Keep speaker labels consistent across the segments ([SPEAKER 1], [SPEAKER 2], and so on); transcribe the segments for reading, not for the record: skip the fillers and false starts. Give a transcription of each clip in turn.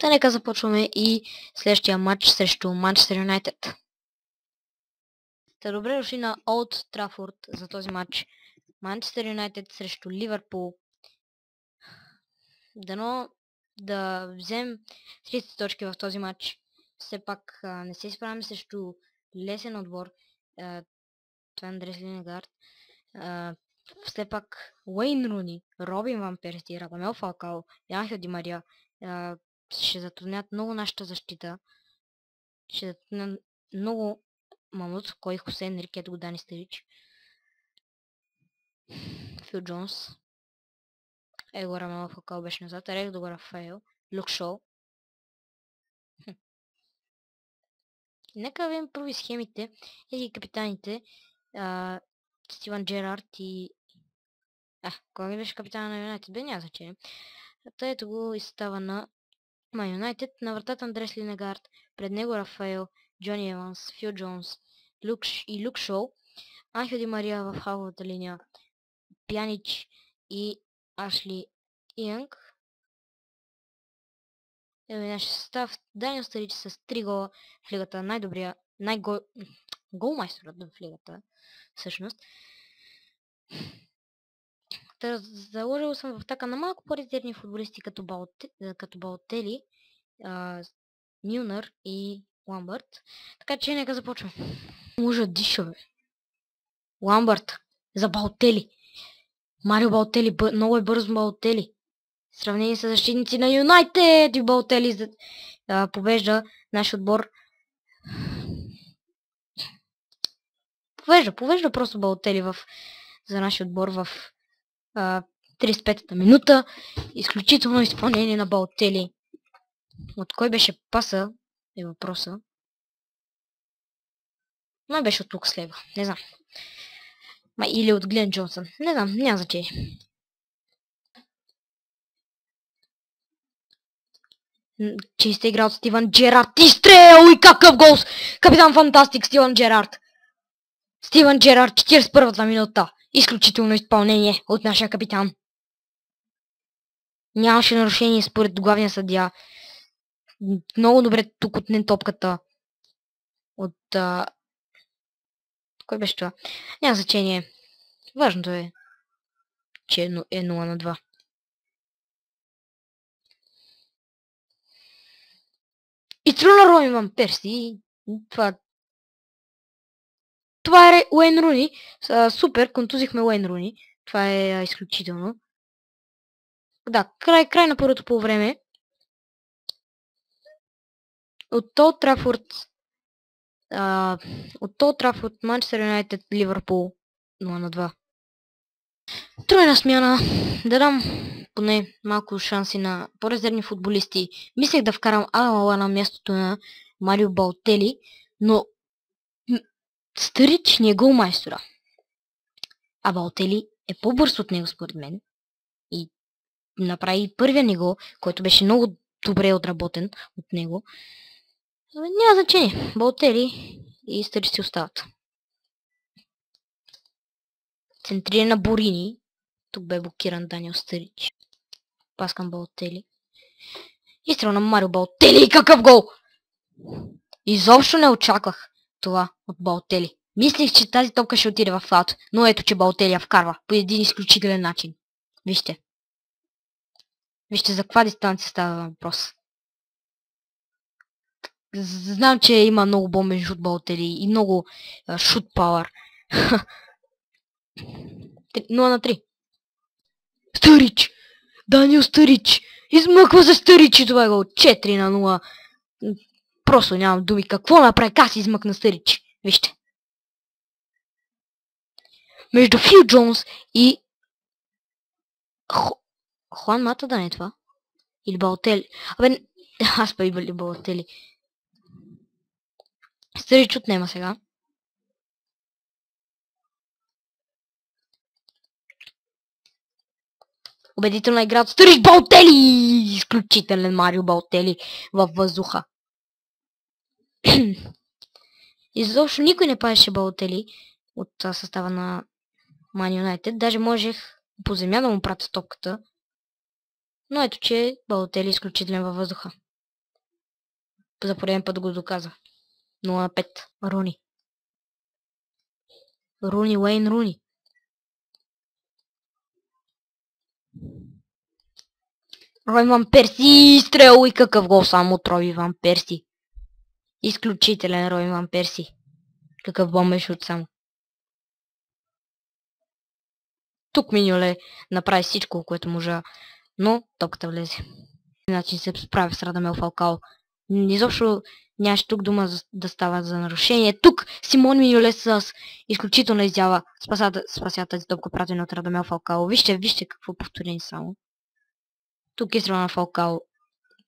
[SPEAKER 1] Та нека започваме и следващия матч срещу Манчестър Юнайтед. Та добре дошли на Олд Трафорд за този матч. Манчестър Юнайтед срещу Ливърпул. Дано да вземем 30 точки в този матч. Все пак не се изправяме срещу лесен отбор. Това е Андрес Линегард. Все пак Уейн Руни, Робин Ван Перси, Радамел Фалкао и Анхел Ди Мария ще затруднят много нашата защита. Ще затруднят много Мамут, кой Хусейн, Рикет, Годани Старич, Фил Джонс, Его Рамел Фалкао беше назад, Рех до Рафаел, Люк Шоу. Нека видим първи схемите и капитаните. Стивън Джерард и... кой беше капитана на Юнайтед? Бе, няма значение. Ето го изстава на Юнайтед. На вратата Андрес Линегард. Пред него Рафаел, Джони Еванс, Фил Джонс и Люк Шоу. Анхел Ди Мария в халвата линия. Пянич и Ашли Янг. Нашия състав. Даниел Старич с 3 гола в лигата. Най-добрия, голмайсторът в лигата. Всъщност. Заложил съм в така на малко по-резервни футболисти като Балтели, Милнър и Ламбърт. Така че нека започваме. Може диша, бе. Ламбърт за Балтели. Марио Балтели, много е бързо Балтели. В сравнение с защитници на Юнайтед и Балтели побежда нашия отбор. Повежда просто Балтели за нашия отбор в 35-та минута. Изключително изпълнение на Балтели. От кой беше паса е въпроса. Май беше от Лукас Лейва. Не знам. Или от Глен Джонсън. Не знам, няма значение. Чиста игра от Стивън Джерард. Изстрел и какъв гол! Капитан Фантастик Стивън Джерард. Стивън Джерард, 41-та минута. Изключително изпълнение от нашия капитан. Нямаше нарушение според главния съдия. Много добре тук отне топката. От... Кой беше това? Няма значение. Важното е, че е 0-2. И тръгна Робин Ван Перси. Това е Уейн Руни. Супер, контузихме Уейн Руни. Това е изключително. Да, край на първото полувреме. От Олд Трафорд, Манчестър Юнайтед, Ливърпул 0-2. Тройна смяна. Да дам поне малко шанси на по-резервни футболисти. Мислех да вкарам Алала на мястото на Марио Балтели, но Старич не е голмайстора. А Балтели е по-бърз от него според мен. И направи първия ни гол, който беше много добре отработен от него. Няма значение. Балтели и Старич си остават. Центриране на Борини. Тук бе блокиран Даниел Старич. Пас към Балтели. Изстрел на Марио Балтели. Какъв гол! Изобщо не очаквах това от Балтели. Мислих, че тази топка ще отиде в аут, но ето, че Балтели я вкарва по един изключителен начин. Вижте. Вижте за каква дистанция става въпрос. Знам, че има много бомбен шут Балтели и много шут пауър. 0-3. Старич! Даниел Старич! Измъква за Старич и това е гол. 4-0. Просто нямам думи. Какво направи? Как си измъкна Старич? Вижте. Между Фил Джонс и... Хуан Мата да не е това? Или Балтели? Абе, аз па и Балтели. Старич отнема сега. Убедителна игра от Старич Балтели! Изключителен Марио Балтели във въздуха. Изобщо никой не паеше Балтели от състава на Ман Юнайтед. Даже можех по земя да му пратя топката. Но ето, че Балтели е изключителен във въздуха. за пореден път го доказа. 0-5. Руни. Руни, Уейн Руни. Рой Ван Перси стрел и какъв гол само от Рой Ван Перси. Изключителен Рой Ван Перси. Какъв бомбен шут само. Тук Миньоле направи всичко, което можа, но топката влезе. Начин се справя с Радамел Фалкао. Изобщо нямаше тук дума да става за нарушение. Тук Симон Миньоле с изключителна изява спасява тази топка, пратена от Радамел Фалкао. Вижте какво повторение само. Тук изстрела на Фалкао.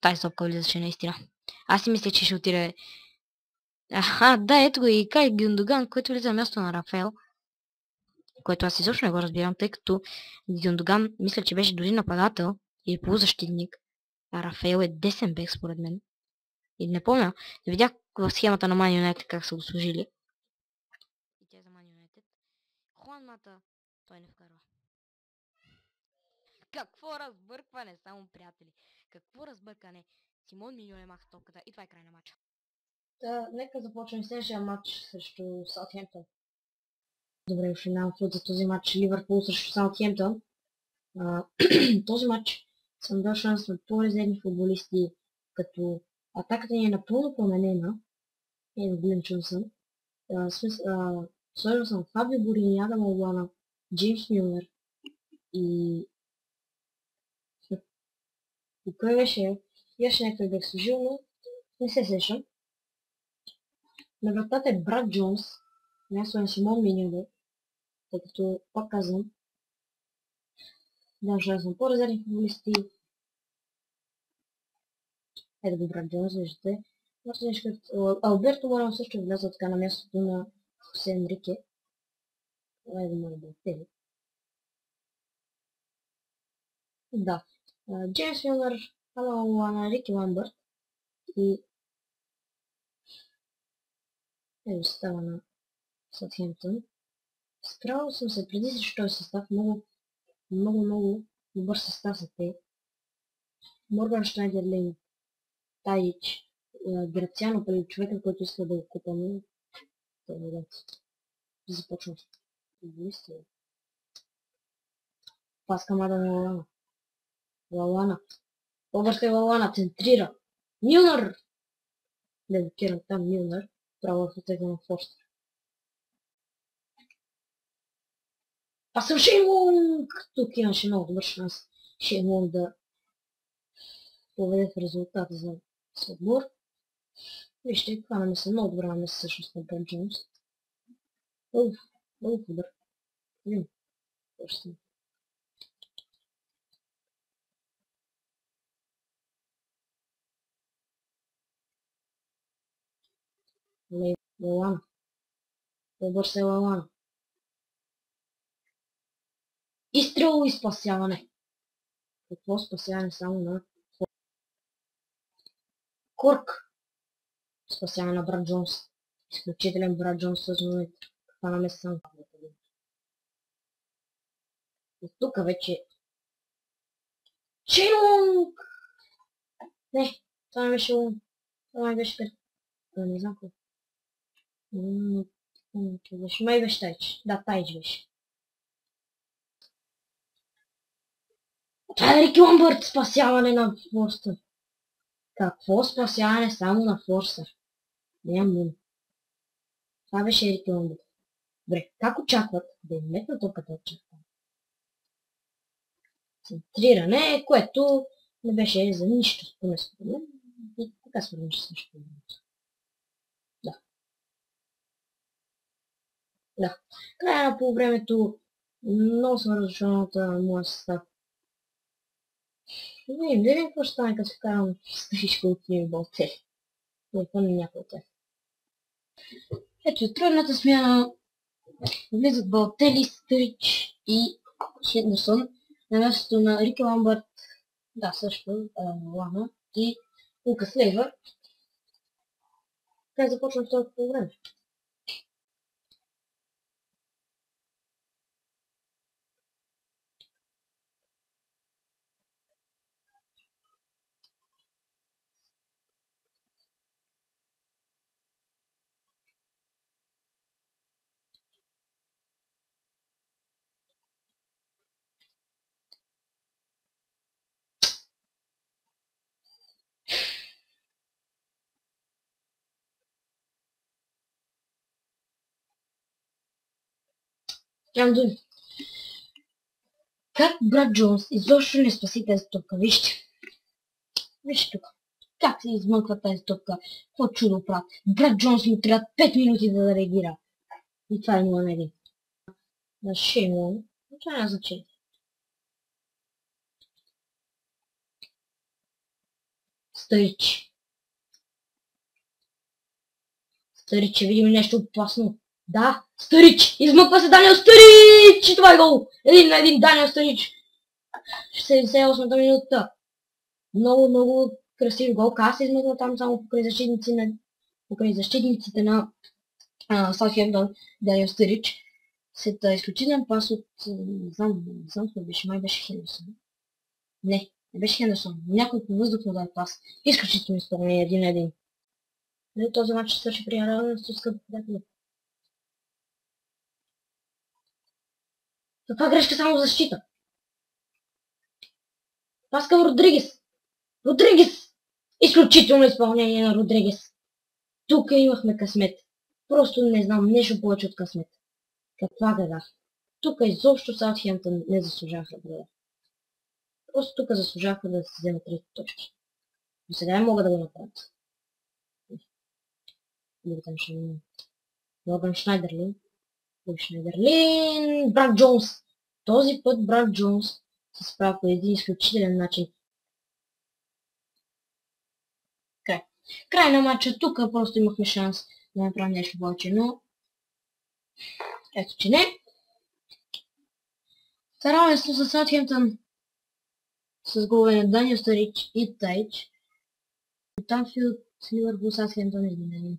[SPEAKER 1] Тази топка влизаше наистина. Аз си мисля, че ще отиде... Да, ето го и Кай Гюндоган, който влиза на място на Рафаел. Което аз изобщо не го разбирам, тъй като Гюндоган мисля, че беше дори нападател или полузащитник. А Рафаел е десен бек, според мен. И не помня, не видях в схемата на Man United как са го служили. И тя за Man United. Хуан Мата, той не вкарва. Какво разбъркване, само приятели. Какво разбъркане. Симон Миньоле маха топката и това е край на матча. Нека започнем следващия матч срещу Саутхемптън. Добре, ще нямам фут за този матч Ливърпул срещу Саутхемптън. Този матч съм дал шанс на по-резервни футболисти, като атаката ни е напълно променена. Да гледам, че съм. Сложил съм Фабио Борини, Адам Лалана, Джеймс Мюллер и кой беше? Имаше някой бях служил, но не се сещам. На вратата е Брат Джонс, място на Симон Миньоле, тъй като пак казвам, дам шанс на по-резервни футболисти. Ето го Брат Джонс, виждате. Алберто Морал също вляза така на мястото на Хосе Енрике. Това го моля да оттегли. Да. Джеймс Мюллер, Алан Лана, Рики Ламбърт и ето състава на Саутхемптън. Справил съм се преди срещу този състав. Много добър състав са те. Морган Шнайдерлин, Тайич, Грациано, преди човека, който иска да го купаме. Започвам с футболисти. Пас към Адам Лалана. Лалана. Българска Лалана центрира. Мюлнер! Не блокирам там Мюлнер. Право в отега на Форстер. Аз съм Шейнлонг! Тук имаше много добър шанс Шейнлонг да поведе в резултат за отбор. Вижте, това намеса много добра намеса всъщност на Брат Джонс. Много добър. Видим. Лалана. Добър се Лалана. Изстрел и спасяване. Какво спасяване само на Корк. Спасяване на Брат Джонс. Изключителен Брат Джонс с момент. Това намеса само. И тук вече... Шейнлонг! Не, това не беше Лунг. Това не беше пет. Не знам какво. Май беше Тайч. Да, Тайч беше. Това е Рики Ламбърт, спасяване на Форстър. Какво спасяване само на Форстър? Нямам дума. Това беше Рики Ламбърт. Добре, как очакват да им метна топката от чаква? Центриране, което не беше за нищо поне според мен. И така според че също. Да. Края на полувремето много съм разочарован от моя състав. Не видим какво ще стане, като се карам стрижка от ние Балтели. Не помня някой от тях. Ето трудната смяна. Влизат Балтели, Стрич и Хендерсон на мястото на Рики Ламбърт. Да, също Лана и Лукас Лейва. Така започвам второто полувреме. Нямам думи. Как брат Джонс изобщо не спаси тази топка? Вижте. Вижте тук. Как се измъква тази топка? Какво чудо правят? Брат Джонс му трябва 5 минути да реагира. И това е 0 на 1. На Шеймон. Това няма значение. Старич. Старич, ще видим нещо опасно. Да, Старич! Измъква се Даниел Старич! И това е гол! 1 на 1 Даниел Старич! 68-та минута. Много красив гол. Как се измъква там само покрай защитниците на Саутхемптън, Даниел Старич. След изключителен пас от... Не знам какво беше, май беше Хендерсон. Не беше Хендерсон. Някой по въздух му даде пас. Изключително изпълнение 1 на 1. Този матч ще свърши при равенство, скъпи приятели. Каква грешка само в защита? Пас към Родригес. Родригес! Изключително изпълнение на Родригес. Тук имахме късмет. Просто не знам нещо повече от късмет. Каква гледа? Тук изобщо Саутхемптън не заслужаха да гледа. Просто тук заслужаха да се вземат 3 точки. Но сега не мога да го направят. Логан Шнайдерлин. Брат Джонс. Този път брат Джонс се справя по един изключителен начин. Край на матча. Тук просто имахме шанс да направим нещо повече, но... Ето че не. Равенство с Саутхемптън с голове на Даниел Старич и Тайч. От Анфилд, Ливърпул, Саутхемптън изменени.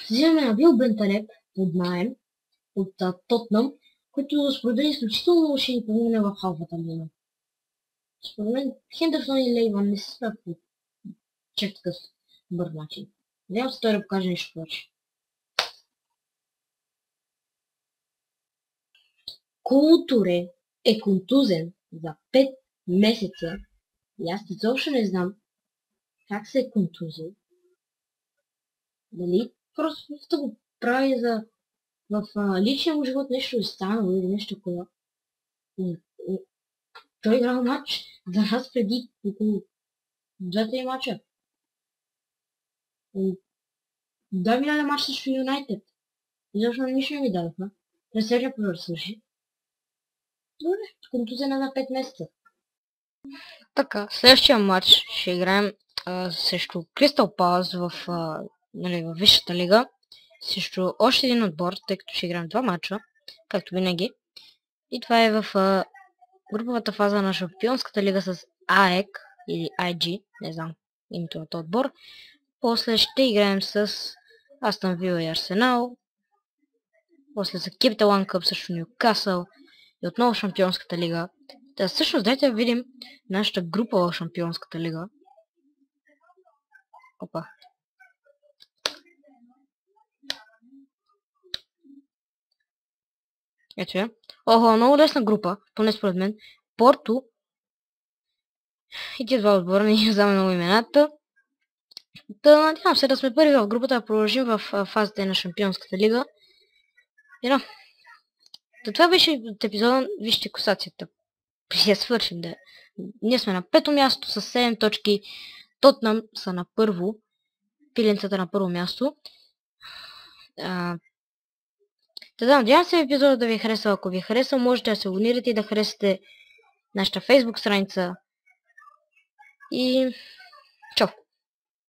[SPEAKER 1] Взимаме на Бил Бенталеп под наем от Тотнам, който според мен изключително ще ни помогне в халфата линия. Според мен Хендерсон и Лейван не се справят по чак такъв добър начин. Надявам се той да покаже нещо повече. Културе е контузен за 5 месеца и аз изобщо не знам как се е контузил. Дали просто да го прави в личния му живот нещо е станало или нещо такова. Той играл матч за нас преди около 2-3 матча. Да, миналия матч срещу Юнайтед. Изобщо нищо не ми дадоха. През следващия първо свърши. Добре, контузена на 5 месеца. Така, следващия матч ще играем срещу Кристал Палас в Висшата лига. Срещу още един отбор, тъй като ще играем 2 матча, както винаги. И това е в груповата фаза на Шампионската лига с АЕК или IG, не знам името на този отбор. После ще играем с Астън Вила и Арсенал. После за Capital One Cup срещу Нюкасъл и отново Шампионската лига. Та всъщност дайте да видим нашата група в Шампионската лига. Опа. Ето я. Охо, много лесна група, поне според мен. Порто. И тия два отбора, не знам много имената. Надявам се да сме първи в групата, да продължим в фазата на Шампионската лига. И да. Това беше от епизода. Вижте класацията. Я свършим да. Ние сме на 5-то място с 7 точки. Тотнам са на първо. Пиленцата на първо място. Надявам се епизода да ви е харесал. Ако ви е харесал, можете да се абонирате и да харесате нашата Facebook страница. И